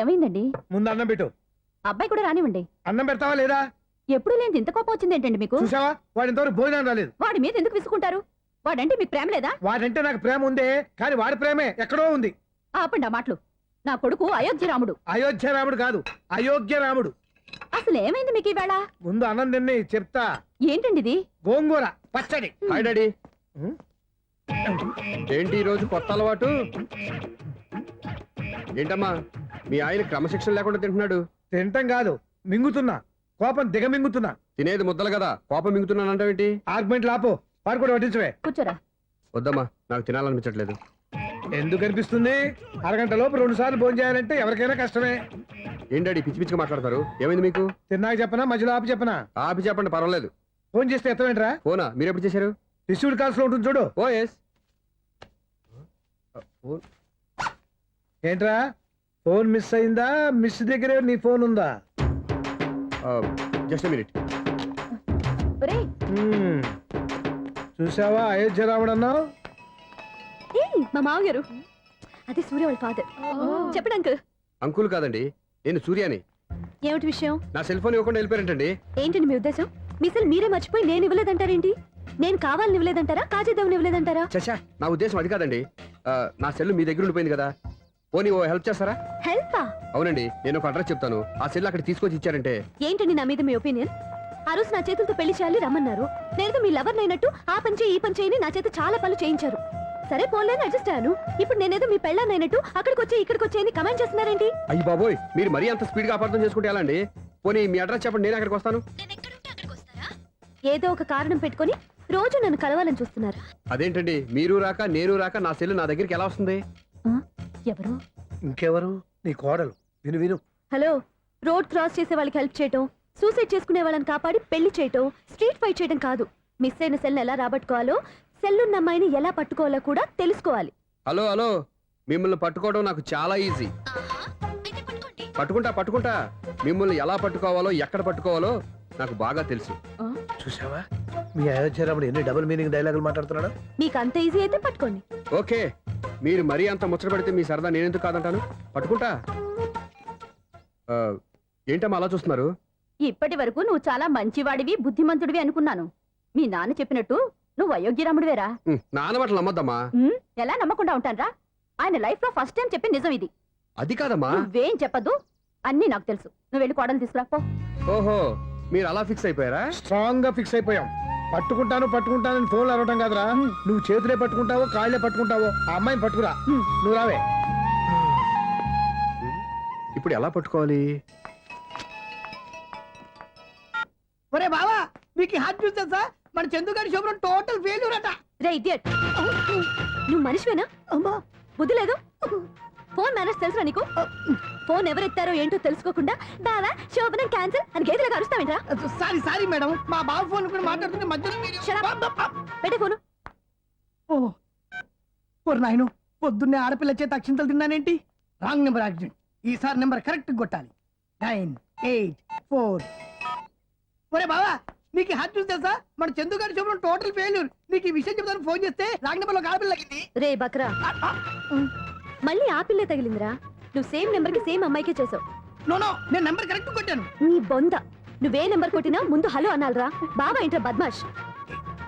ఏమైందండి? ముందు అన్నం పెట్టు. అబ్బాయి కూడా రానివ్వండి. అన్నం పెడతావా లేదా? ఎప్పుడు లేని ఇంత కోపం వచ్చింది ఏంటండి మీకు? చూసావా, వాడి ఇంతవరకు భోజనం రాలేదు. వాడి మీద ఎందుకు విసుకుంటారు? వాడంటే మీకు ప్రేమ లేదా? వాడంటే నాకు ప్రేమ ఉందే, కానీ వాడి ప్రేమే ఎక్కడో ఉంది. ఆపండి ఆ మాటలు. నా కొడుకు అయోధ్య రాముడు. అయోధ్య రాముడు కాదు, అయోగ్య రాముడు. అసలు ఏమైంది మీకు ఈవేళ? ముందు అన్నం తిని చెప్తా. ఏంటండి ఇది? గోంగూర పచ్చడి. Hi daddy. ఏంటి ఈరోజు కొత్త అలవాటు? ఏంటమ్మా మీ ఆయన క్రమశిక్షణ లేకుండా తింటున్నాడు? తింటం కాదు, మింగుతున్నా. కోపం దిగమింగుతున్నా. తినేది ముద్దలు కదా, కోపం మింగుతున్నాను అంటావేంటి? ఆర్గ్మెంట్ లాపో, వాడు కూడా వడ్డించవే. కూర్చోరా. వద్దమ్మా, నాకు తినాలనిపించట్లేదు. ఎందుకు అనిపిస్తుంది? అరగంట లోపు 2 సార్లు భోజనం చేయాలంటే ఎవరికైనా కష్టమే. ఏం డాడీ పిచ్చి పిచ్చిగా మాట్లాడతారు? ఏమైంది మీకు? తిన్నాక చెప్పనా, మధ్యలో ఆపి చెప్పనా? ఆపి చెప్పండి, పర్వాలేదు. ఫోన్ చేస్తే ఎత్తమేంట్రా? ఫోనా? మీరు ఎప్పుడు చేశారు? రిసీవ్డ్ కాల్స్ లో ఉంటుంది చూడు. ఓ ఎస్. ఏంట్రా, ఫోన్ మిస్ అయిందా? మిస్ దగ్గరే నీ ఫోన్ ఉందా? Just minute. ఒరేయ్, చూసావా అయోధ్య రాముడు అన్నావు? ఏయ్, మా మావగారు. అది సూర్య వాళ్ళ ఫాదర్. చెప్పండి అంకుల్. అంకుల్ కాదండి, నేను సూర్యాని. ఏమిటి విషయం? నా సెల్ ఫోన్ ఇవ్వకుండా వెళ్ళిపోయారంటండి. ఏంటండి మీ ఉద్దేశం? మీ సెల్ మీరే మర్చిపోయి నేను ఇవ్వలేదంటారేంటి? నేను కావాలని ఇవ్వలేదంటారా, కాజేద్దామని ఇవ్వలేదంటారా? చచ్చా, నా ఉద్దేశం అది కాదండి. నా సెల్ మీ దగ్గర ఉండిపోయింది కదా, పోనీ ఓ హెల్ప్ చేస్తారా? హెల్పా? అవునండి, నేను ఒక అడ్రస్ చెప్తాను, ఆ సెల్ అక్కడ తీసుకొచ్చి ఇచ్చారంటే. ఏంటండి నా మీద మీ ఒపీనియన్? ఆ రోజు నా చేతులతో పెళ్లి చేయాలి రమ్మన్నారు. నేను మీ లవర్ అయినట్టు ఆ పని చేయి ఈ పని చేయని నా చేత చాలా పనులు చేయించారు. సరే పోన్లేని అడ్జస్ట్ అయ్యాను. ఇప్పుడు నేనేదో మీ పెళ్ళాన్నైనట్టు అక్కడికి వచ్చి ఇక్కడికి వచ్చి కమెంట్ చేస్తున్నారేంటి? అయ్యి బాబోయ్, మీరు మరీ అంత స్పీడ్ గా అపార్థం చేసుకుంటే ఎలా అండి? పోనీ మీ అడ్రస్ చెప్పండి, నేను అక్కడికి వస్తాను. ఏదో ఒక కారణం పెట్టుకొని రోజు నన్ను కలవాలని చూస్తున్నారు. అదేంటండి, మీరు రాక నేను రాక నా సెల్ నా దగ్గరికి ఎలా వస్తుంది? ఎవరు? ఇంకెవరు? నీ కోడలు. విను విను. హలో, రోడ్ క్రాస్ చేసే వాళ్ళకి హెల్ప్ చేయటం, సూసైడ్ చేసుకునే వాళ్ళని కాపాడి పెళ్లి చేయటం, స్ట్రీట్ ఫైట్ చేయడం కాదు. మిస్ అయిన సెల్ ఎలా రాబట్టుకోవాలో, సెల్లున్న అమ్మాయిని ఎలా పట్టుకోవాలో కూడా తెలుసుకోవాలి. హలో హలో, మిమ్మల్ని పట్టుకోవడం నాకు చాలా ఈజీ. పట్టుకుంటా. మిమ్మల్ని ఎలా పట్టుకోవాలో, ఎక్కడ పట్టుకోవాలో నాకు బాగా తెలుసు. చూసావా, మీ అయోధ్య రాముడు ఎన్ని డబుల్ మీనింగ్ డైలాగులు మాట్లాడుతున్నాడు. మీకు అంత ఈజీ అయితే పట్టుకోండి. ఓకే, మీరు మరీ అంత ముచ్చట పెడితే మీ సరదా నేనెందుకు కాదంటాను. పట్టుకుంటా. ఏంటమ్మా అలా చూస్తున్నారు? ఇప్పటి వరకు నువ్వు చాలా మంచివాడివి, బుద్ధిమంతుడివి అనుకున్నాను. మీ నాన్న చెప్పినట్టు నువ్వు అయోగ్యరాముడివేరా? నాన్న మాటలు నమ్మద్దమ్మా. ఎలా నమ్మకుండా ఉంటానరా? ఆయన లైఫ్ లో ఫస్ట్ టైం చెప్పిన నిజం ఇది. అది కాదమ్మా. నువ్వేం చెప్పదు, అన్ని నాకు తెలుసు. నువ్వు వెళ్ళి కోడలు తీసుకురాపో. ఓహో, మీరు అలా ఫిక్స్ అయిపోయారా? స్ట్రాంగ్ గా ఫిక్స్ అయిపోయాం. పట్టుకుంటానని ఫోన్లు అడగటం కాదురా. నువ్వు చేతులే పట్టుకుంటావో కాళ్ళే పట్టుకుంటావో ఆ అమ్మాయిని పట్టుకురా. నువ్వు రావే. ఇప్పుడు ఎలా పట్టుకోవాలి? ఒరే బావా, మీకు హాట్ న్యూస్ తెలుసా? మన చందుగారి శుభ్రం టోటల్ ఫెయిల్యూర్ అట. రే ఇడియట్, నువ్వు మనిషివేనా? అమ్మా, బుద్ధి లేదు. ఫోన్ మేనేజ్ తెలుసురా నీకు? ఫోన్ ఎవరెత్తారో ఏంటో తెలుసుకోకుండా బావా శోభనం క్యాన్సిల్ అని గేదెలకు అరుస్తావేంట్రా? సారీ మేడం, మా బావ ఫోన్ కూడా మాట్లాడుతుంటే మధ్యలో పెట్టే ఫోను. ఓ నాయను, పొద్దున్నే ఆడపిల్ల చేత అక్షింతలు తిన్నానేంటి? Wrong number accident. ఈసారి నెంబర్ కరెక్ట్ కొట్టాలి. 984. ఒరే బావా, నీకు హాట్ న్యూస్ తెలుసా? మన చందుగారి శుభ్రం టోటల్ ఫెయిల్యూర్. నీకు ఈ విషయం చెప్తాను ఫోన్ చేస్తే రాంగ్ నెంబర్ లో ఆడపిల్ల తగ్గింది. రే బక్రా, మళ్ళీ ఆ పిల్లే తగిలిందిరా. నువ్వు సేమ్ నెంబర్ కి సేమ్ అమ్మాయికే చేసావు. నో, నేను నెంబర్ కరెక్ట్ కొట్టాను. నీ బొంద, నువ్వే నెంబర్ కొట్టినా ముందు హలో అనాలరా. బావా ఏంట్రా బద్మాష్?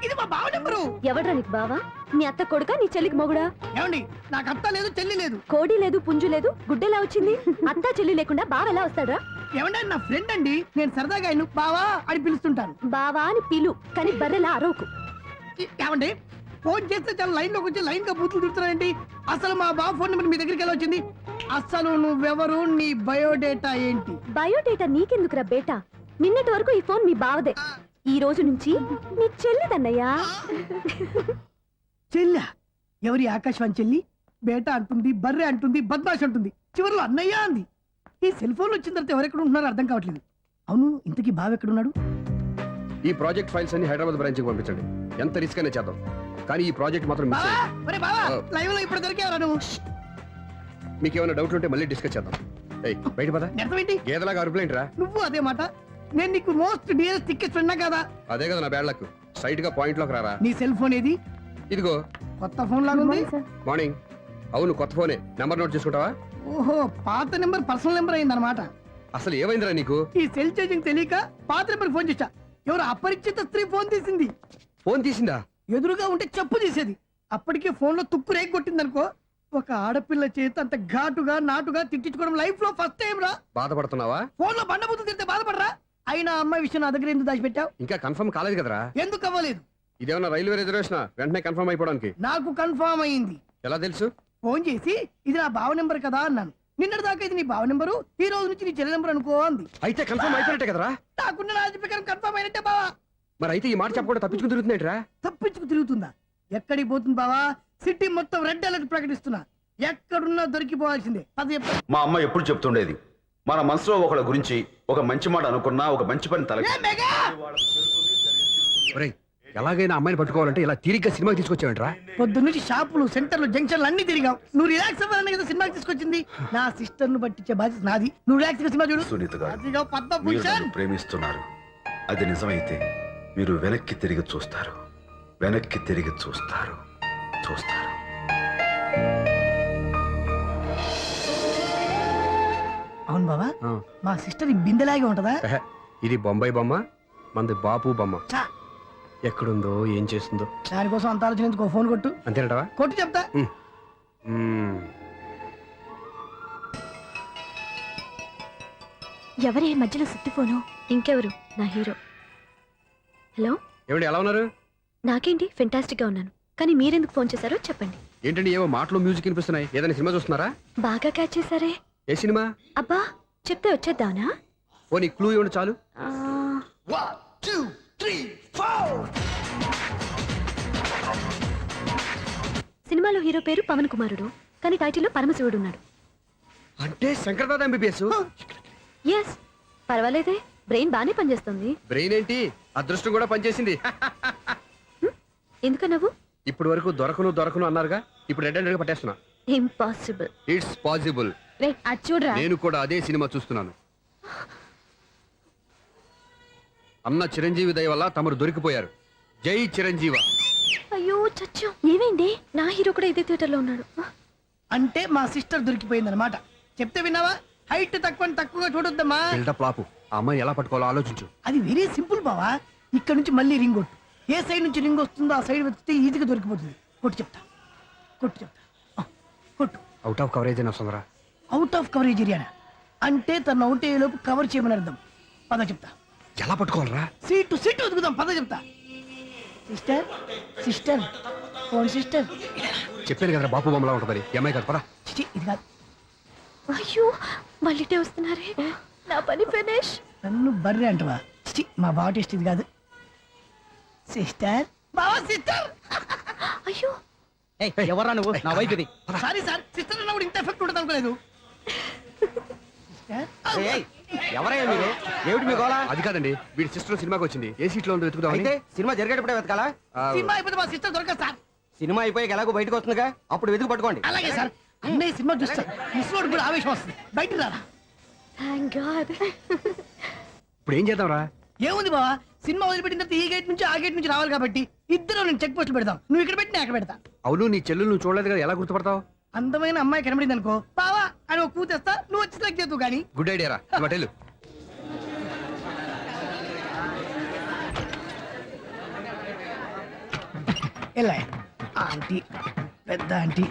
ఇది మా బావ నెంబరు. ఎవడ్రా నీకు బావా? నీ అత్త కొడుకా, నీ చెల్లికి మొగుడా? ఏమండి, నాకు అత్త లేదు, చెల్లి లేదు. కోడి లేదు, పుంజు లేదు, గుడ్డెలా వచ్చింది? అత్త చెల్లి లేకుండా బావ ఎలా వస్తాడ్రా? ఏమంటే నా ఫ్రెండ్ అండి, నేను సరదాగా ఆయన బావా అని పిలుస్తుంటాను. బావా అని పిలు, కానీ బర్రెలా అరవకు. ఏమండి, ఫోన్ చేస్తే చాలా లైన్ లోకి వచ్చి లైన్ గా బూతులు తిడుతున్నారండి. అసలు మా బావ ఫోన్ నెంబర్ మీ దగ్గరికి ఎలా వచ్చింది? అసలు నువ్వెవరు, నీ బయోడేటా ఏంటి? బయోడేటా నీకెందుకురా బేటా? నిన్నటి వరకు ఈ ఫోన్ మీ బావదే. ఈ రోజు నుంచి నీ చెల్లిదన్నయ్యా. చెల్లా? ఎవరి ఆకాశవాణి చెల్లి? బేటా అంటుంది, బర్రె అంటుంది, బద్మాష్ అంటుంది, చివరిలో అన్నయ్య అంది. ఈ సెల్ ఫోన్ వచ్చిన తర్వాత ఎవరెక్కడ ఉంటున్నారో అర్థం కావట్లేదు. అవును, ఇంతకీ బావ ఎక్కడున్నాడు? ఈ ప్రాజెక్ట్ ఫైల్స్ అన్ని హైదరాబాద్ బ్రాంచ్ కి పంపించండి. ఎంత రిస్క్ అయినా చేద్దాం, కానీ ఈ ప్రాజెక్ట్ మాత్రం మిస్ అయ్యింది. లైవ్ లో ఇప్పుడు దొరికేవరా నువ్వు? మీకు ఏమైనా డౌట్ ఉంటే మళ్ళీ డిస్కస్ చేద్దాం. బయట పద. నిజమేంటి? గేదలాగా అరుపులేంట్రా? నువ్వు అదే మాట. నేను నీకు మోస్ట్ డియరెస్ట్ టికెట్స్ ఉన్నా కదా. అదే కదా నా బ్యాడ్ లక్. స్ట్రైట్ గా పాయింట్ లోకి రారా. నీ సెల్ ఫోన్ ఏది? ఇదిగో. కొత్త ఫోన్ లాగా ఉంది. మార్నింగ్. అవును, కొత్త ఫోనే. నెంబర్ నోట్ చేసుకుంటావా? ఓహో, పాత నెంబర్ పర్సనల్ నెంబర్ అయింది అనమాట. అసలు ఏమైందిరా నీకు? ఈ సెల్ చేంజింగ్ తెలియక పాత నెంబర్ ఫోన్ చేశా. ఎవరు అపరిచిత స్త్రీ ఫోన్ తీసింది. ఫోన్ తీసిందా? ఎదురుగా ఉంటే చెప్పు తీసేది. అప్పటికే ఫోన్ లో తుక్కు రేగి కొట్టింది అనుకో. ఒక ఆడపిల్ల చేత అంత ఘాటుగా నాటుగా తిట్టించుకోవడం లైఫ్ లో ఫస్ట్ టైం రా. బాధపడుతున్నావా? ఫోన్ లో బండబుద్ధి తిడితే బాధపడరా? అయినా అమ్మాయి విషయం నా దగ్గర ఎందుకు దాచిపెట్టావు? ఇంకా కన్ఫర్మ్ కాలేదు కదరా? ఎందుకు అవ్వలేదు? ఇదేమన్నా రైల్వే రిజర్వేషన్ వెంటనే కన్ఫర్మ్ అయిపోవడానికి? నాకు కన్ఫర్మ్ అయింది. ఎలా తెలుసు? ఫోన్ చేసి ఇది నా బావ నెంబర్ కదా అన్నాను. నిన్నటి దాకా ఇది నీ బావ నెంబరు, ఈ రోజు నుంచి నీ చెల్లి నెంబర్ అనుకో అంది. అయితే కన్ఫర్మ్ అయిపోయినట్టే కదరా? నాకున్న రాజు ప్రకారం కన్ఫర్మ్ అయినట్టే బావా. మరి అయితే ఈ మాట చెప్పకుండా తప్పించుకుని తిరుగుతున్నాయిట్రా? తప్పించుకు తిరుగుతుందా? ఎక్కడికి పోతుంది బావా? సిటీ మొత్తం రెడ్ అలర్ట్ ప్రకటిస్తున్నా. ఎక్కడున్నా దొరికిపోవాల్సిందే. అది మా అమ్మ ఎప్పుడు చెప్తుండేది, మన మనసులో ఒకళ్ళ గురించి ఒక మంచి మాట అనుకున్నా, ఒక మంచి పని తల ఒరేయ్, ఎలాగైనా అమ్మాయిని పట్టుకోవాలంటే ఇలా తిరిగ్గా సినిమాకి తీసుకొచ్చావంట్రా? పొద్దున్నుంచి షాపులు, సెంటర్లు, జంక్షన్లు అన్ని తిరిగాం. నువ్వు రిలాక్స్ అవ్వాలని కదా సినిమాకి తీసుకొచ్చింది. నా సిస్టర్ ను పట్టించే బాధ్యత నాది. నువ్వు రిలాక్స్ గా సినిమా చూడు. సునీత గారు, అదిగో మీరు పద్మభూషణ్. నన్ను ప్రేమిస్తున్నారు. అది నిజమైతే మీరు వెనక్కి తిరిగి చూస్తారు, వెనక్కి తిరిగి చూస్తారు, చూస్తారు. అవును బావా, ఆ. మా సిస్టర్ ఈ బిందెలాగే ఉంటదా? ఎహె, ఇది బొంబాయి బొమ్మ, మంది బాపు బొమ్మ. చా, ఎక్కడుందో ఏం చేస్తుందో. దానికోసం అంత ఆలోచన ఎందుకు? ఫోన్ కొట్టు. అంతేనటవా? కొట్టు చెప్తా. ఎవరే మధ్యలో సుత్తి ఫోను? ఇంకెవరు? నా హీరో. హలో, ఏమిటి ఎలా ఉన్నారు? నాకేంటి ఫెంటాస్టిక్ గా ఉన్నాను. కానీ మీరెందుకు ఫోన్ చేశారో చెప్పండి. ఏంటండి ఏవో మాటలు మ్యూజిక్ వినిపిస్తున్నాయి? ఏదైనా సినిమా చూస్తున్నారా? బాగా క్యాచ్ చేశారే. ఏ సినిమా? అబ్బా, చెప్తే వచ్చేద్దానా? ఓ నీ క్లూ ఇవ్వండి చాలు. ఆ, 1 2 3 4. సినిమాలో హీరో పేరు పవన్ కుమారుడు, కానీ టైటిల్లో పరమశివుడు ఉన్నాడు. అంటే శంకర్దాద ఎంబీబీఎస్. ఎస్, పర్వాలేదే, బ్రెయిన్ బానే పనిచేస్తుంది. బ్రెయిన్ ఏంటి, అదృష్టం కూడా పనిచేసింది. ఎందుకు నవ్వు? ఇప్పటి వరకు దొరకను అన్నారుగా, ఇప్పుడు రెడ్ హ్యాండెడ్ గా పట్టేస్తున్నా. ఇంపాసిబుల్. It's possible. రే, అది చూడరా. నేను కూడా అదే సినిమా చూస్తున్నాను. అన్న చిరంజీవి దయ వల్ల తమరు దొరికిపోయారు. జై చిరంజీవ. అయ్యో చచ్చో, ఏమైంది? నా హీరో కూడా ఇదే థియేటర్ లో ఉన్నాడు. అంటే మా సిస్టర్ దొరికిపోయింది అనమాట. చెప్తే విన్నావా? హైట్ తక్కువగా చూడొద్దమ్మా. బిల్డప్ లాపు. ఆ అమ్మాయి ఎలా పట్టుకోవాలో ఆలోచించు. అది వెరీ సింపుల్ బావా. ఇక్కడ నుంచి మళ్ళీ రింగ్ కొట్టు. ఏ సైడ్ నుంచి రింగ్ వస్తుందో ఆ సైడ్ వెతికితే ఈజీగా దొరికిపోతుంది. కొట్టు చెప్తా. ఆ, కొట్టు. అవుట్ ఆఫ్ కవరేజ్ అయినా వస్తుందరా? అవుట్ ఆఫ్ కవరేజ్ ఏరియా అంటే తను అవుట్ అయ్యేలోపు కవర్ చేయమని అర్థం. పద చెప్తా. ఎలా పట్టుకోవాలరా? సీటు వెతుకుదాం. పద చెప్తా. Sister phone sister. చెప్పాను కదరా బాపు బొమ్మలా ఉంటుందని. ఈ అమ్మాయి కాదు, పరా. చిచి, ఇది కాదు. అయ్యో, మళ్ళీటే వస్తున్నారే. నా పని ఫినిష్. నన్ను బర్రె అంటవా? చిచి, మా బావ టేస్ట్ ఇది కాదు. సిస్టర్, బావా సిస్టర్. అయ్యో, ఎవరా నువ్వు? నా వైపు ఇది. సారీ సార్, సిస్టర్ అన్నప్పుడు ఇంత ఎఫెక్ట్ ఉంటుంది అనుకోలేదు. సిస్టర్, ఎవరయ్యా మీరు? ఏమిటి మీ గోళ? అది కాదండి, వీడి సిస్టర్ సినిమాకి వచ్చింది. ఏ సీట్ లో ఉందో వెతుకుదామని. అయితే సినిమా జరిగేటప్పుడే వెతకాలా? ఆ, సినిమా అయిపోతే మా సిస్టర్ దొరకదు సార్. సినిమా అయిపోయాక ఎలాగో బయటకు వస్తుందిగా, అప్పుడు వెతుకు పట్టుకోండి. అలాగే సార్. అన్నయ్య సినిమా చూస్తారు, ముసలోడు కూడా ఆవేశం వస్తుంది. బయట రారా. Thank God. ఇప్పుడు ఏం చేద్దాంరా? ఏముంది బావా, సినిమా వదిలిపెట్టిన తర్వాత ఈ గేట్ నుంచి ఆ గేట్ నుంచి రావాలి కాబట్టి ఇద్దరు నేను చెక్ పోస్టులు పెడతాం. నువ్వు ఇక్కడ పెట్టి నేను అక్కడ పెడతా. అవును, నీ చెల్లెలు నువ్వు చూడలేదు కదా, ఎలా గుర్తుపడతావు? అందమైన అమ్మాయి కనబడింది అనుకో, బావా అని ఒక కూతేస్తా, నువ్వు వచ్చి సెలెక్ట్ చేద్దు కానీ. గుడ్ ఐడియా రా. హోటల్ ఎలా ఆంటీ, పెద్ద ఆంటీ.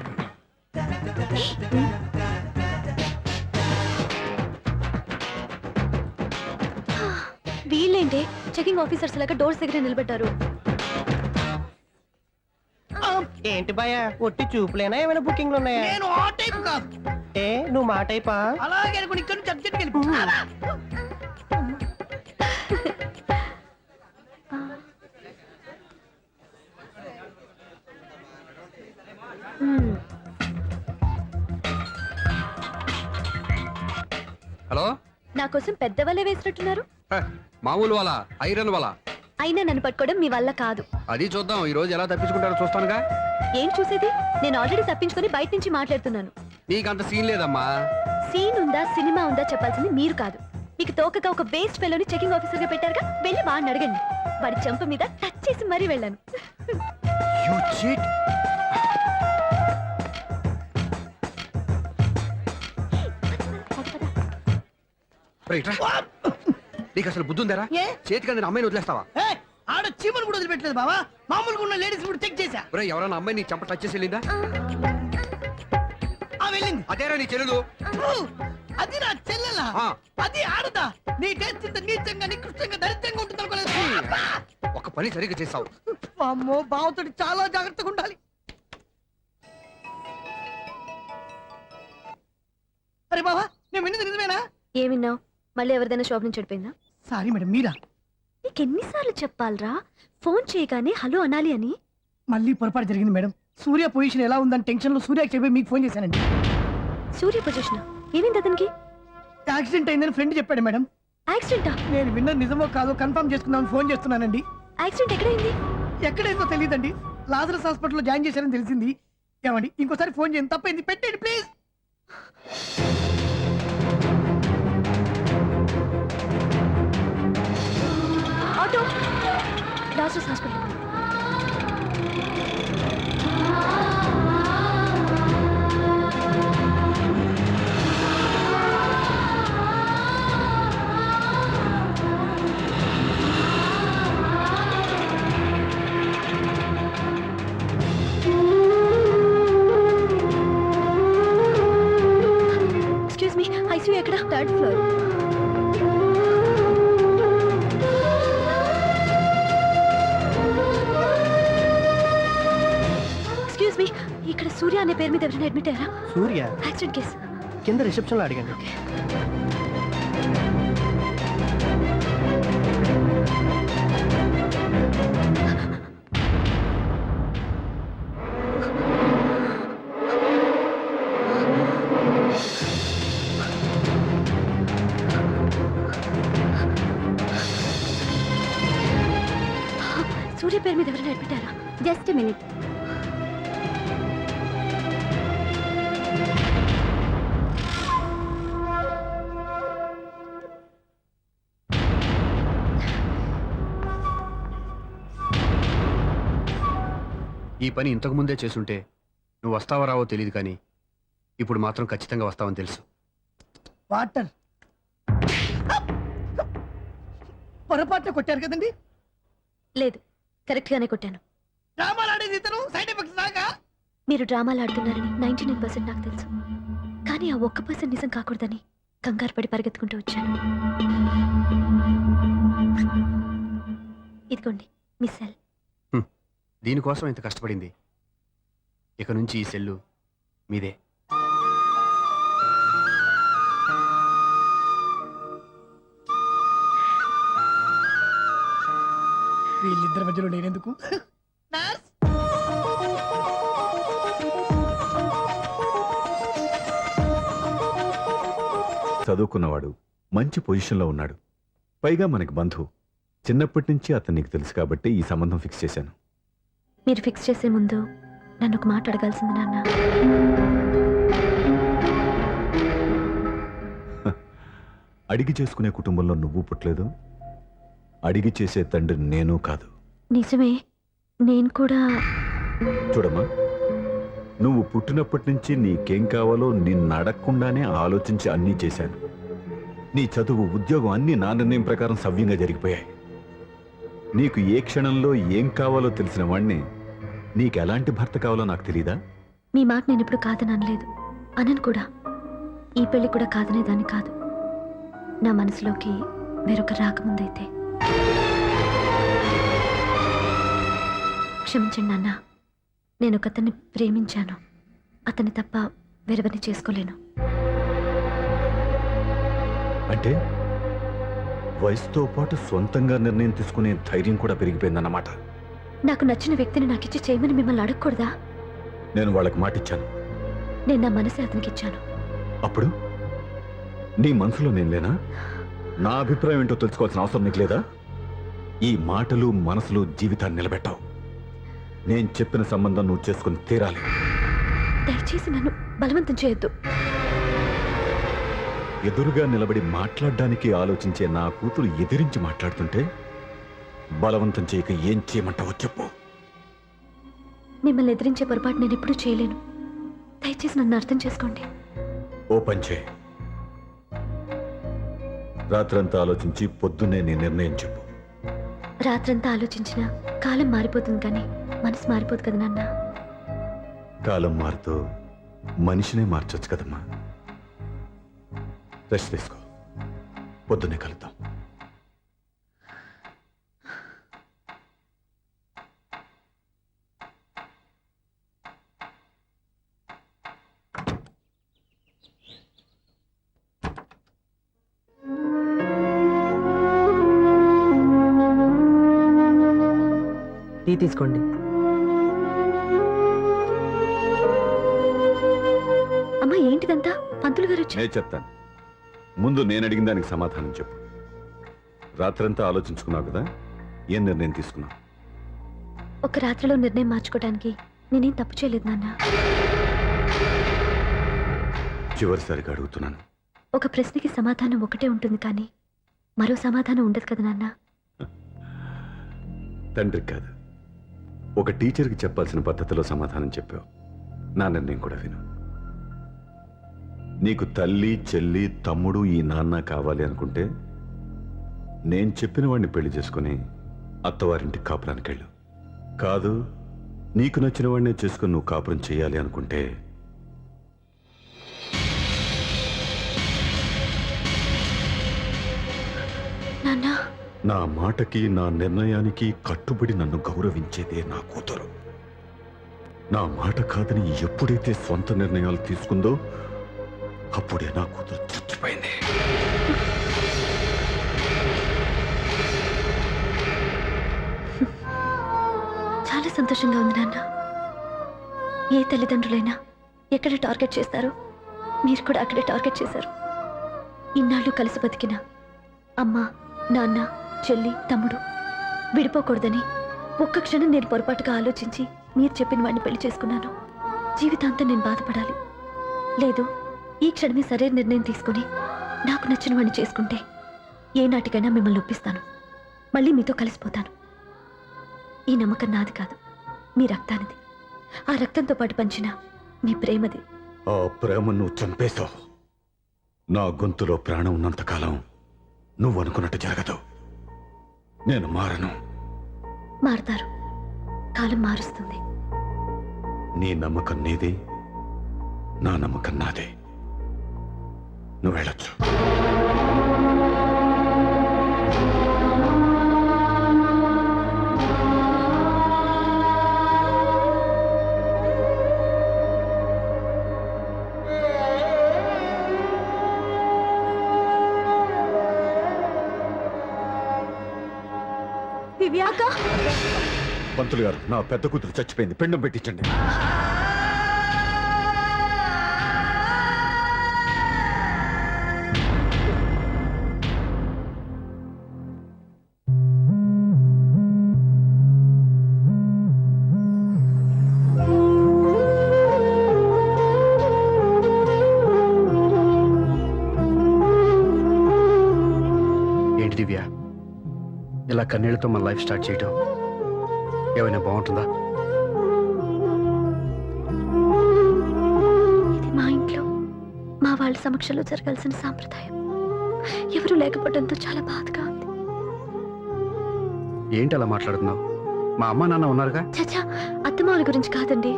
వీళ్ళేంటి చెకింగ్ ఆఫీసర్స్ లాగా డోర్స్ దగ్గర నిలబెట్టారు? ఏంటి భయ, ఒట్టి చూపులేనా ఏమైనా బుకింగ్లు ఉన్నాయా? నేను ఆ టైప్ కాదు. ఏ నువ్వు మా టైపా? అలాగే అనుకుని ఇక్కడ నుంచి అర్జెంట్కి వెళ్ళిపో. హలో. నా కోసం పెద్ద వలే వేసినట్టున్నారు. హ, మామూలు వాళ్ళ ఐరన్ వాళ్ళ. అయినా నన్ను పట్టుకోవడం మీ వల్ల కాదు. అది చూద్దాం, ఈ రోజు ఎలా తప్పించుకుంటారో చూస్తానుగా. ఏం చూసేది? నేను ఆల్రెడీ తప్పించుకొని బయట నుంచి మాట్లాడుతున్నాను. నీకంత సీన్ లేదమ్మా. సీన్ ఉందా సినిమా ఉందా చెప్పాల్సింది మీరు కాదు. మీకు తోకగా ఒక వేస్ట్ ఫెలోని చెకింగ్ ఆఫీసర్ గా పెట్టారుగా, వెళ్ళి వాడిని అడగండి. వాడి చెంప మీద టచ్ చేసి మరీ వెళ్ళాను. You cheat. ఒరేయ్, ఇట్రా. నీకు అసలు బుద్ధి ఉందారా? ఏ? చేతికి అందిన అమ్మాయిని వదిలేస్తావా? ఏయ్, ఆడ చీమలు కూడా వదిలిపెట్టలేదు బావా. మామూలుగా ఉన్న లేడీస్ కూడా చెక్ చేశా. ఒరే ఎవరైనా అమ్మాయి నీ చంప టచ్ చేసి వెళ్ళిందా? ఆ వెళ్ళింది. అదేరా నీ చెల్లెలు. ఓ, అది నా చెల్లెలా? ఆ. అది ఆడదా? నీ టేస్ట్ ఇంత నీచంగా నికృష్టంగా దరిద్రంగా ఉంటుంది అనుకోలేదు. ఒక పని సరిగ్గా చేస్తావు. అమ్మో, బావతోటి చాలా జాగ్రత్తగా ఉండాలి. అరే బావా, నేను విన్నది నిజమేనా? ఏమిన్నావు? మళ్ళీ ఎవరిదైనా షాప్ నుంచి చెడిపోయిందా? సారీ మేడం, మీరా? నీకెన్నిసార్లు చెప్పాలరా ఫోన్ చేయగానే హలో అనాలి అని? మళ్ళీ పొరపాటు జరిగింది మేడం. సూర్య పొజిషన్ ఎలా ఉందని టెన్షన్ లో సూర్యకి చెప్పి మీకు ఫోన్ చేశానండి. సూర్య పొజిషన్ ఏమైంది అతనికి? యాక్సిడెంట్ అయిందని ఫ్రెండ్ చెప్పాడు మేడం. యాక్సిడెంటా? నేను విన్నది నిజమో కాదో కన్ఫర్మ్ చేసుకుందామని ఫోన్ చేస్తున్నానండి. యాక్సిడెంట్ ఎక్కడైంది? ఎక్కడైందో తెలియదండి. లాజరస్ హాస్పిటల్లో జాయిన్ చేశారని తెలిసింది. ఏమండి, ఇంకోసారి ఫోన్ చేయండి. తప్పైంది, పెట్టండి please. Auto Lazarus hospital. Excuse me, ICU ఎక్కడ? Third floor. ఎక్స్క్యూజ్ మీ, ఇక్కడ సూర్య అనే పేరు మీద ఎవరైనా అడ్మిట్ అయ్యారా? Surya accident case. కింద రిసెప్షన్ లో అడిగండి. సూర్య పేరు మీద ఎవరైనా అడ్మిట్ అయ్యారా? Just minute. ఈ పని ఇంతకు ముందే చేసుంటే నువ్వు వస్తావో రావో తెలియదు, కానీ ఇప్పుడు మాత్రం ఖచ్చితంగా వస్తావని తెలుసు. వాటర్ పొరపాటున కొట్టారు కదండి. లేదు, కరెక్ట్ గానే కొట్టాను. డ్రామాలు ఆడేది ఇతను, సైడ్ ఎఫెక్ట్స్ దాకా. మీరు డ్రామాలు ఆడుతున్నారని 99% నాకు తెలుసు, కానీ ఆ 1% నిజం కాకూడదని కంగారు పడి పరిగెత్తుకుంటూ వచ్చాను. ఇదిగోండి మీ సెల్. దీనికోసం ఇంత కష్టపడింది. ఇక నుంచి ఈ సెల్లు మీదే. వీళ్ళిద్దరి మధ్యలో నేనెందుకు? చదువుకున్నవాడు, మంచి పొజిషన్లో ఉన్నాడు, పైగా మనకి బంధువు. చిన్నప్పటి నుంచి అతను నీకు తెలుసు కాబట్టి ఈ సంబంధం ఫిక్స్ చేశాను. మీరు ఫిక్స్ చేసే ముందు నన్ను ఒక మాట అడగాల్సింది నాన్న. అడిగి చేసుకునే కుటుంబంలో నువ్వు పుట్టలేదు, అడిగి చేసే తండ్రి నేను కాదు. నిజమే, నేను కూడా. చూడమ్మా, నువ్వు పుట్టినప్పటి నుంచి నీకేం కావాలో నిన్ను అడగకుండానే ఆలోచించి అన్నీ చేశాను. నీ చదువు, ఉద్యోగం అన్నీ నా నిర్ణయం ప్రకారం సవ్యంగా జరిగిపోయాయి. నీకు ఏ క్షణంలో ఏం కావాలో తెలిసిన వాణ్ణి నీకు ఎలాంటి భర్త కావాలో నాకు తెలీదా? మీ మాట నేను ఇప్పుడు కాదని అనలేదు, అనను కూడా. ఈ పెళ్లి కూడా కాదనేదాన్ని కాదు. నా మనసులోకి వేరొక రాకముందైతే. క్షమించండి నాన్న, నేను ఒక అతన్ని ప్రేమించాను. అతన్ని తప్ప వేరెవరిని చేసుకోలేను. అంటే వయసుతో పాటు సొంతంగా నిర్ణయం తీసుకునే ధైర్యం కూడా పెరిగిపోయిందన్నమాట. నాకు నచ్చిన వ్యక్తిని నాకిచ్చి చేయమని మిమ్మల్ని అడగకూడదా? నేను వాళ్ళకి మాటిచ్చాను. నేను నా మనసే అతనికి ఇచ్చాను. అప్పుడు నీ మనసులో నేను లేనా? నా అభిప్రాయం ఏంటో తెలుసుకోవాల్సిన అవసరం నీకు లేదా? ఈ మాటలు, మనసులు జీవితాన్ని నిలబెట్టావు. నేను చెప్పిన సంబంధం నువ్వు చేసుకుని తీరాలి. దయచేసి నన్ను బలవంతం చేయొద్దు. ఎదురుగా నిలబడి మాట్లాడడానికి ఆలోచించే నా కూతురు ఎదిరించి మాట్లాడుతుంటే బలవంతం చేయక ఏం చేయమంటావో చెప్పు. మిమ్మల్ని ఎదిరించే పొరపాటు నేను ఎప్పుడూ చేయలేను. దయచేసి నన్ను అర్థం చేసుకోండి. ఓ పని చేయి, రాత్రంతా ఆలోచించి పొద్దున్నే నీ నిర్ణయం చెప్పు. రాత్రంతా ఆలోచించిన కాలం మారిపోతుంది కానీ మనసు మారిపోదు కదా నాన్న. కాలం మారుతూ మనిషినే మార్చొచ్చు కదమ్మా. రెస్ట్ తీసుకో, పొద్దున్నే కలుద్దాం. టీ తీసుకోండి. అమ్మా ఏంటిదంతా? పంతులు గారు వచ్చారు. నేను చెప్తాను, ముందు నేను అడిగిన దానికి సమాధానం చెప్పు. రాత్రంతా ఆలోచించుకున్నావు కదా, ఏం నిర్ణయం తీసుకున్నావు? ఒక రాత్రిలో నిర్ణయం మార్చుకోవడానికి నేనేం తప్పు చేయలేదు నాన్న. చివరిసారిగా అడుగుతున్నాను. ఒక ప్రశ్నకి సమాధానం ఒకటే ఉంటుంది కానీ మరో సమాధానం ఉండదు కదా నాన్న. తండ్రికి కాదు, ఒక టీచర్కి చెప్పాల్సిన పద్ధతిలో సమాధానం చెప్పావు. నా నిర్ణయం కూడా విను. నీకు తల్లి, చెల్లి, తమ్ముడు, ఈ నాన్న కావాలి అనుకుంటే నేను చెప్పిన వాడిని పెళ్లి చేసుకుని అత్తవారింటికి కాపురానికి వెళ్ళు. కాదు, నీకు నచ్చిన వాడినే చేసుకుని నువ్వు కాపురం చేయాలి అనుకుంటే నాన్న, నా మాటకి, నా నిర్ణయానికి కట్టుబడి నన్ను గౌరవించేదే నా కూతురు. నా మాట కాదని ఎప్పుడైతే సొంత నిర్ణయాలు తీసుకుందో అప్పుడే నా కూతురు చచ్చిపోయింది. చాలా సంతోషంగా ఉంది నాన్న. ఏ తల్లిదండ్రులైనా ఎక్కడ టార్గెట్ చేస్తారో మీరు కూడా అక్కడే టార్గెట్ చేశారు. ఇన్నాళ్ళు కలిసి బతికిన అమ్మ, నాన్న, చెల్లి, తమ్ముడు విడిపోకూడదని ఒక్క క్షణం నేను పొరపాటుగా ఆలోచించి మీరు చెప్పిన వాడిని పెళ్లి చేసుకున్నాను. జీవితాంతం నేను బాధపడాలి. లేదు, ఈ క్షణమే సరైన నిర్ణయం తీసుకుని నాకు నచ్చిన వాడిని చేసుకుంటే ఏ నాటికైనా మిమ్మల్ని ఒప్పిస్తాను. మళ్ళీ మీతో కలిసిపోతాను. ఈ నమ్మకం నాది కాదు, మీ రక్తానిది. ఆ రక్తంతో పాటు పంచిన మీ ప్రేమది. ఆ ప్రేమ నువ్వు చంపేశావు. నా గొంతులో ప్రాణం ఉన్నంతకాలం నువ్వు అనుకున్నట్టు జరగదు. నేను మారను. మారుతారు, కాలం మారుస్తుంది. నీ నమ్మకం నీది, నా నమ్మకం నాదే. నువ్వు వెళ్ళొచ్చు. దివ్యాక, పంతులు గారు, నా పెద్ద కూతురు చచ్చిపోయింది, పిండం పెట్టించండి. ఏంటి దివ్య, ఇలా కన్నీళ్లతో మన లైఫ్ స్టార్ట్ చేయటం ఏమైనా బాగుంటుందా? ఇది మా ఇంట్లో మా వాళ్ళ సమక్షంలో జరగాల్సిన సాంప్రదాయం. ఎవరు లేకపోవడంతో చాలా బాధగా ఉంది. ఏంటి అలా మాట్లాడుతున్నావు? మా అమ్మ నాన్న ఉన్నారుగా. చచ్చా, అత్తమావుల గురించి కాదండి.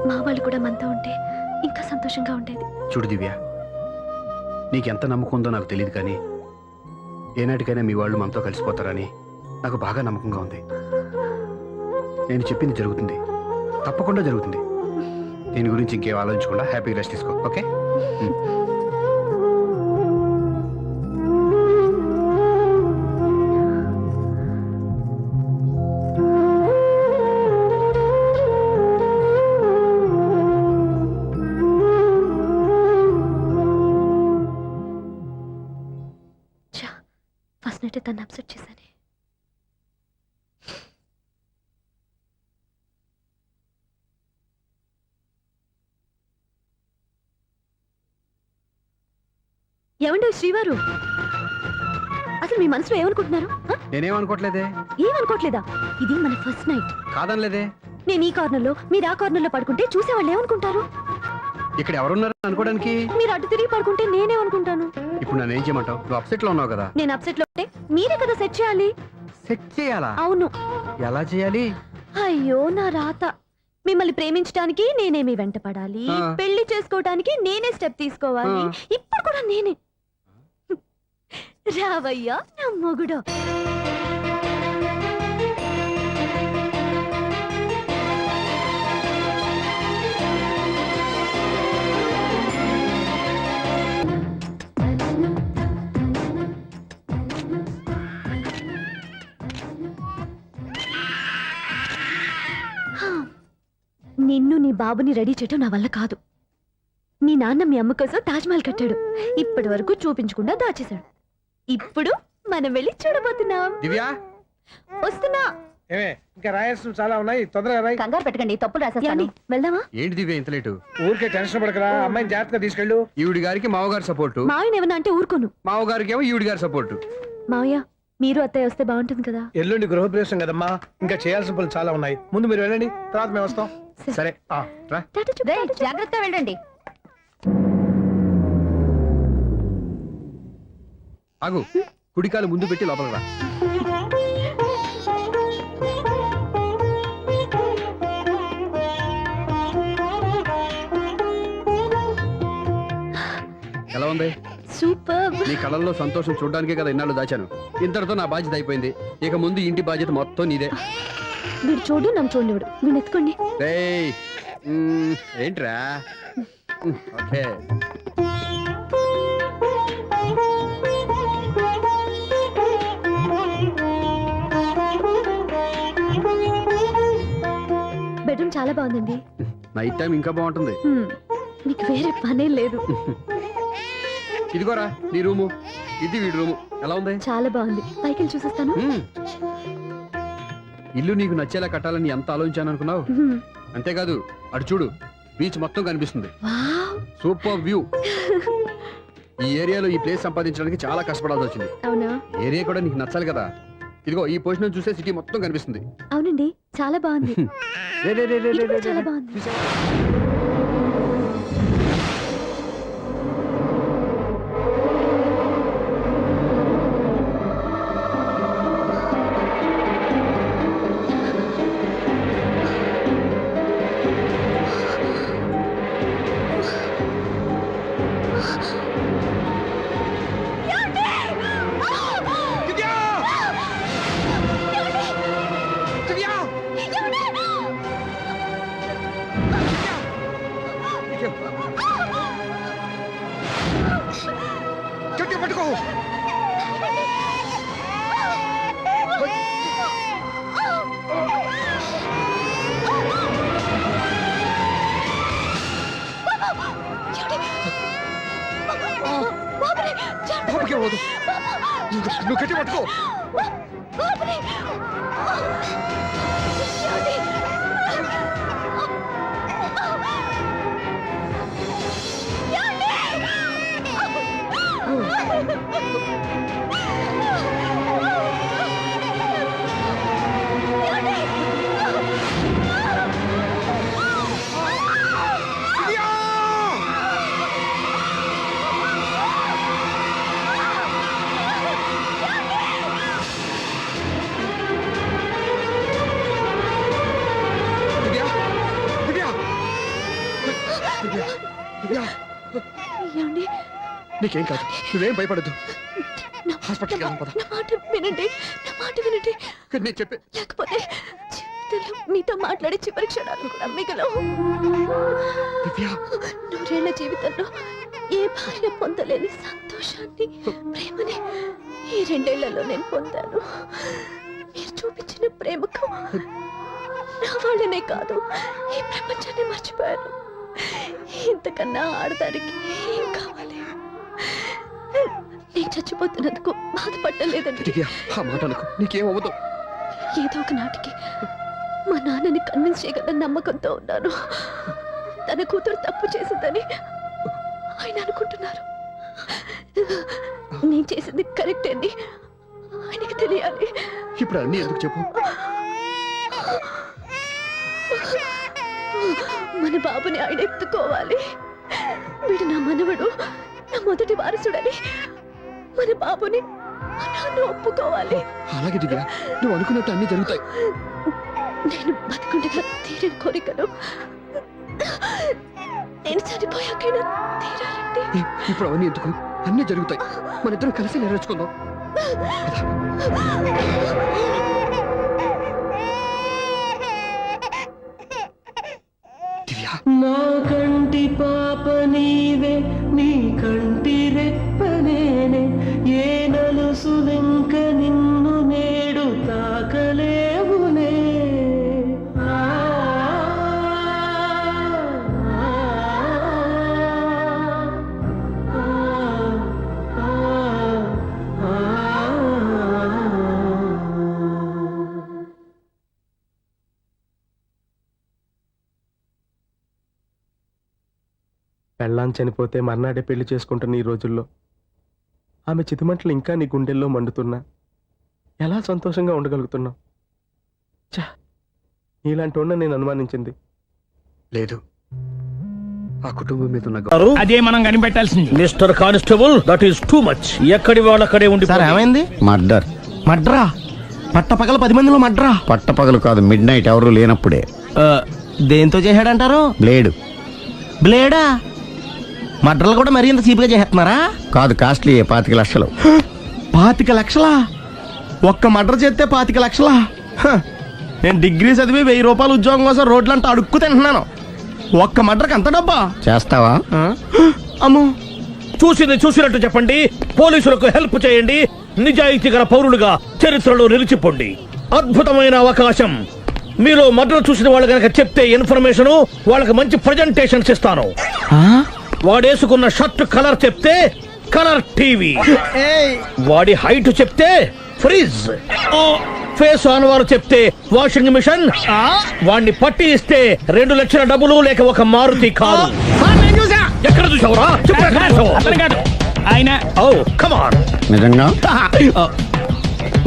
మా వాళ్ళు కూడా మనతో ఉంటే ఇంకా సంతోషంగా ఉండేది. చూడు దివ్య, నీకెంత నమ్మకం ఉందో నాకు తెలియదు కానీ ఏనాటికైనా మీ వాళ్ళు మనతో కలిసిపోతారని నాకు బాగా నమ్మకంగా ఉంది. నేను చెప్పింది జరుగుతుంది, తప్పకుండా జరుగుతుంది. దీని గురించి ఇంకేం ఆలోచించకుండా హ్యాపీగా రెస్ట్ తీసుకో, ఓకే? ఫస్ట్ నైట్ తను అప్సెట్ చేశాను. ఏమండి శ్రీవారు, అసలు మీ మనసులో ఏమనుకుంటున్నారు? నేనేమనుకోవట్లేదే. ఏమనుకోవట్లేదా? ఇది మన ఫస్ట్ నైట్. కాదనలేదే. నేను ఈ కార్నర్లో, మీరు ఆ కార్నర్లో పడుకుంటే చూసేవాళ్ళు ఏమనుకుంటారు? ఇక్కడ ఎవరున్నారు అనుకోవడానికి? మీరు అటు తిరిగి పడుకుంటే నేనే అనుకుంటాను. ఇప్పుడు నన్ను ఏం చేయమంటావు? నువ్వు అప్సెట్ లో ఉన్నావు కదా. నేను అప్సెట్ లో ఉంటే మీరే కదా సెట్ చేయాలి. సెట్ చేయాలా? అవును. ఎలా చేయాలి? అయ్యో నా రాత. మిమ్మల్ని ప్రేమించడానికి నేనే మీ వెంట పడాలి, ఆ. పెళ్లి చేసుకోవడానికి నేనే స్టెప్ తీసుకోవాలి. ఆ. ఇప్పుడు కూడా నేనే. రావయ్యా నా మొగుడు. నిన్ను నీ బాబుని రెడీ చేయటం నా వల్ల కాదు. నీ నాన్న మీ అమ్మ కోసం తాజ్మహల్ కట్టాడు. ఇప్పటి వరకు చూపించకుండా దాచేశాడు. ఇప్పుడు మనం వెళ్ళి చూడబోతున్నాం. దివ్యా, వస్తున్నా. ఏమే ఇంకా రాయాల్సిన చాలా ఉన్నాయి, తొందరగా రాయి. కంగారు పెట్టకండి, తప్పులు రాసేస్తాను. వెళ్దామా? ఏంటి దివ్య ఇంత లేటు? ఊరికే టెన్షన్ పడకరా, అమ్మాయిని జాగ్రత్తగా తీసుకెళ్ళు. ఈవిడి గారికి మావగారు సపోర్టు, మావిని ఏమన్నా అంటే ఊరుకోను. మావగారికి ఏమో ఈవిడి గారి సపోర్టు. మావయ్య మీరు అత్తయ్య వస్తే బాగుంటుంది కదా. ఎల్లుండి గృహప్రవేశం కదమ్మా, ఇంకా చేయాల్సిన పనులు చాలా ఉన్నాయి. ముందు మీరు వెళ్ళండి, తర్వాత మేము వస్తాం. సరే ఆ. రా. జాగ్రత్త వెళ్ళండి. ఆగు, కుడికాలు ముందు పెట్టి లోపలికి రా. ఎలా ఉంది? సూపర్. నీ కళ్ళల్లో సంతోషం చూడడానికే కదా ఇన్నాళ్ళు దాచాను. ఇంతటితో నా బాధ్యత అయిపోయింది. ఇక ముందు ఇంటి బాధ్యత మొత్తం నీదే. మీరు చూడు, నన్ను చూడనివ్వడు. మీరు ఎత్తుకోండి. రేయ్, ఏంట్రా? ఓకే. బెడ్రూమ్ చాలా బాగుందండి. నైట్ టైం ఇంకా బాగుంటుంది. మీకు వేరే పనే లేదు. ఇదిగోరా నీ రూము, ఇది వీడి రూము. ఎలా ఉంది? చాలా బాగుంది. పైకి వెళ్ళి చూసేస్తాను. ఇల్లు నీకు నచ్చేలా కట్టాలని ఎంత ఆలోచించాను అనుకున్నావు? అంతేకాదు, అటు చూడు, బీచ్ మొత్తం కనిపిస్తుంది. వావ్. Super view. ఈ ఏరియాలో ఈ ప్లేస్ సంపాదించడానికి చాలా కష్టపడాల్సి వచ్చింది. అవునా? ఏరియా కూడా నీకు నచ్చాలి కదా. ఇదిగో ఈ పొజిషన్ చూస్తే సిటీ మొత్తం కనిపిస్తుంది. అవునండి, చాలా బాగుంది. రే, రే, రే, రే, ఇది రే, కూడా రే, చాలా రే. బాగుంది. చూసావా? గట్టిగా పట్టుకో. బాబుకి ఇవ్వదు. నువ్వు గట్టి పట్టుకో. ఏమండి? నీకేం కాదు, నువ్వేం భయపడద్దు. నా- హాస్పిటల్కి వెళ్దాం, పద. నా మాట వినండి, నా మాట వినండి. నేను చెప్పే లేకపోతే జీవితంలో మీతో మాట్లాడే చివరి క్షణాలు కూడా మిగలవు. దివ్య, నూరేళ్ల జీవితంలో ఏ భార్య పొందలేని సంతోషాన్ని, ప్రేమని ఈ 2 ఏళ్లలో నేను పొందాను. మీరు చూపించిన ప్రేమకు నా వాళ్ళనే కాదు, ఈ ప్రపంచాన్ని మర్చిపోయాను. ఇంతకన్నా ఆడదానికి ఏం కావాలి? నేను చచ్చిపోతున్నందుకు బాధపడలేదండి. దివ్య, ఆ మాట అనుకో, నీకేం అవ్వదు. ఏదో ఒక నాటికి మా నాన్నని కన్విన్స్ చేయగల నమ్మకంతో ఉన్నాను. తన కూతురు తప్పు చేసిందని ఆయన అనుకుంటున్నారు. నేను చేసింది కరెక్ట్ అని ఆయనకి తెలియాలి. ఇప్పుడు అన్నీ ఎందుకు చెప్పు? మన బాబుని ఆయన ఎత్తుకోవాలి. వీడు నా మనవడు, నా మొదటి వారసుడని మన బాబుని మా నాన్న ఒప్పుకోవాలి. అలాగే దివ్య, నువ్వు అనుకున్నట్టు అన్ని జరుగుతాయి. నేను బతుకుండగా తీరని కోరికలు నేను చనిపోయాకైనా తీరాలంటే ఇప్పుడు అవన్నీ ఎందుకు, అన్ని జరుగుతాయి. మన ఇద్దరం కలిసి నెరవేర్చుకుందాం. దివ్య, నా కంటి పాప నీవే, నీ కంటి రెప్పనేనే, ఏ నలుసులెంక నిన్ను నేడు తాకలేవునే. ఆ, ఆ, ఆ, ఆ. పెళ్ళాం చనిపోతే మర్నాడే పెళ్లి చేసుకుంటున్న ఈ రోజుల్లో ఆమె చితిమంటలు ఇంకా నీ గుండెల్లో మండుతున్నా ఎలా సంతోషంగా ఉండగలుగుతున్నావు? ఛా, నీలాంటి ఉన్న నేను అనుమానించింది. లేదు, ఆ కుటుంబం మీద ఉన్న అదే మనం కనిపెట్టాల్సింది. Mister constable, that is too much. ఎక్కడి వాళ్ళక్కడే ఉండి సార్ ఏమైంది? మర్డర్. మడ్రా? పట్టపగల 10 మందిలో మడ్రా? పట్టపగలు కాదు, మిడ్ నైట్ ఎవరు లేనప్పుడే. దేంతో చేశాడంటారు? బ్లేడ్. బ్లేడా? మడ్రలు కూడా మరీ ఇంత చీప్గా చేస్తున్నారా? కాదు, కాస్ట్లీ 25 లక్షలు. 25 లక్షలా? ఒక్క మడ్ర చేస్తే 25 లక్షలా? హ, నేను డిగ్రీ చదివి 1000 రూపాయలు ఉద్యోగం కోసం రోడ్లంతా అడుక్కు తింటున్నాను. ఒక్క మడ్రకి అంత డబ్బా? చేస్తావా? అమ్మో, చూసింది చూసినట్టు చెప్పండి. పోలీసులకు హెల్ప్ చేయండి. నిజాయితీ గల పౌరులుగా చరిత్రలో నిలిచిపోండి. అద్భుతమైన అవకాశం. మీలో మర్డర్ చూసిన వాళ్ళు కనుక చెప్తే ఇన్ఫర్మేషన్, వాళ్ళకి మంచి ప్రజెంటేషన్స్ ఇస్తాను. వాడేసుకున్న షర్ట్ కలర్ చెప్తే కలర్ టీవీ, వాడి హైట్ చెప్తే ఫ్రిజ్, ఫేస్ ఆన్ వారు చెప్తే వాషింగ్ మిషన్, వాడిని పట్టి ఇస్తే 2 లక్షల డబ్బులు లేక ఒక మారుతి కారు. ఎక్కడ చూసావురా? అతను కాదు ఆయన. ఓ కమాన్. నిజంగా?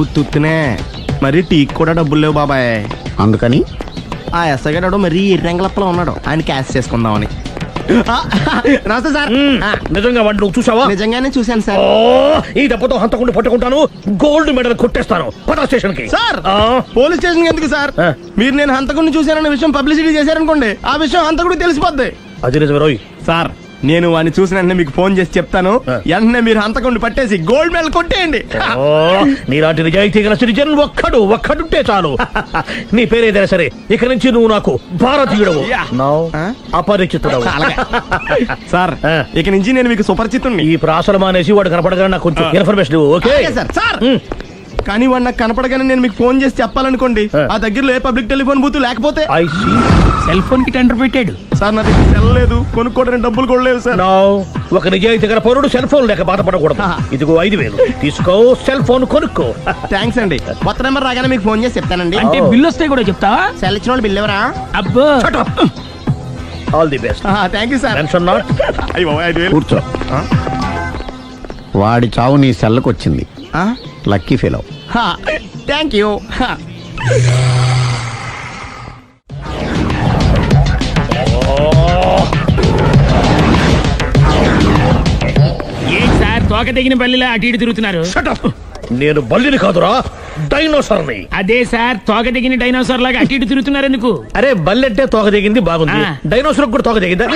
ఉత్తునే మరి టీకి కూడా డబ్బులు లేవు బాబాయ్. అందుకని ఆ ఎస్ఐ గారు మరీ ఎర్రంగలప్పలో ఉన్నాడు, ఆయన క్యాష్ చేసుకుందామని. నమస్తే సార్. నిజంగా వాడిని నువ్వు చూసావా? నిజంగానే చూశాను సార్. ఓ, ఈ దెబ్బతో హంతకుండా పట్టుకుంటాను, గోల్డ్ మెడల్ కొట్టేస్తాను. పద స్టేషన్ కి. సార్, పోలీస్ స్టేషన్ ఎందుకు సార్? మీరు నేను హంతకుడిని చూశానన్న విషయం పబ్లిసిటీ చేశారనుకోండి, ఆ విషయం హంతకుడికి తెలిసిపోద్ది. అది నిజమే రోయ్. సార్, నేను వాడిని చూసిన వెంటనే మీకు ఫోన్ చేసి చెప్తాను. వెంటనే మీరు హంతకుడిని పట్టేసి గోల్డ్ మెడల్ కొట్టేయండి. ఓ, నీలాంటి నిజాయితీ గల సిటిజన్ ఒక్కడుంటే చాలు. నీ పేరేదైనా సరే, ఇక నుంచి నువ్వు నాకు భారతీయుడవు, అపరిచితుడవు. సార్, ఇక నుంచి నేను మీకు సుపరిచితుణ్ణి. ఈ ప్రాసలు మానేసి వాడు కనపడగానే నాకు కొంచెం ఇన్ఫర్మేషన్ ఇవ్వు, ఓకే? సార్. సార్, కానీ వాడు నాకు కనపడగానే నేను మీకు ఫోన్ చేసి చెప్పాలనుకోండి, ఆ దగ్గరలో ఏ పబ్లిక్ టెలిఫోన్ బూత్ లేకపోతే. I see. సెల్ ఫోన్ కి టెండర్ పెట్టాడు. సార్, నా దగ్గర సెల్ లేదు, కొనుక్కోవడానికి డబ్బులు కూడా లేవు సార్. No. ఒక నిజాయితీ గల పౌరుడు సెల్ ఫోన్ లేక బాధపడకూడదు. ఇదిగో 5,000 తీసుకో, సెల్ ఫోన్ కొనుక్కో. థ్యాంక్స్ అండి. కొత్త నెంబర్ రాగానే మీకు ఫోన్ చేసి చెప్తానండి. అంటే బిల్లు వస్తే కూడా చెప్తావా? సెల్ ఇచ్చిన వాళ్ళు బిల్ ఎవరా? అబ్బో, all the best. Thank you sir. Mention not. కూర్చో. వాడి చావు నీ సెల్లకు వచ్చింది. Lucky fellow. Thank you. ఏం సార్ తోక తెగిన బల్లిలా అటు ఇటు తిరుగుతున్నారు? Shut up. నేను బల్లిని కాదురా, డైనోసార్ని. అదే సార్, తోక తెగిన డైనోసార్ లాగా అటు ఇటు తిరుగుతున్నారు ఎందుకు? అరే, బల్లెట్టే తోక దిగింది బాగుంది, ఆ. డైనోసార్ కూడా తోక దిగిందా?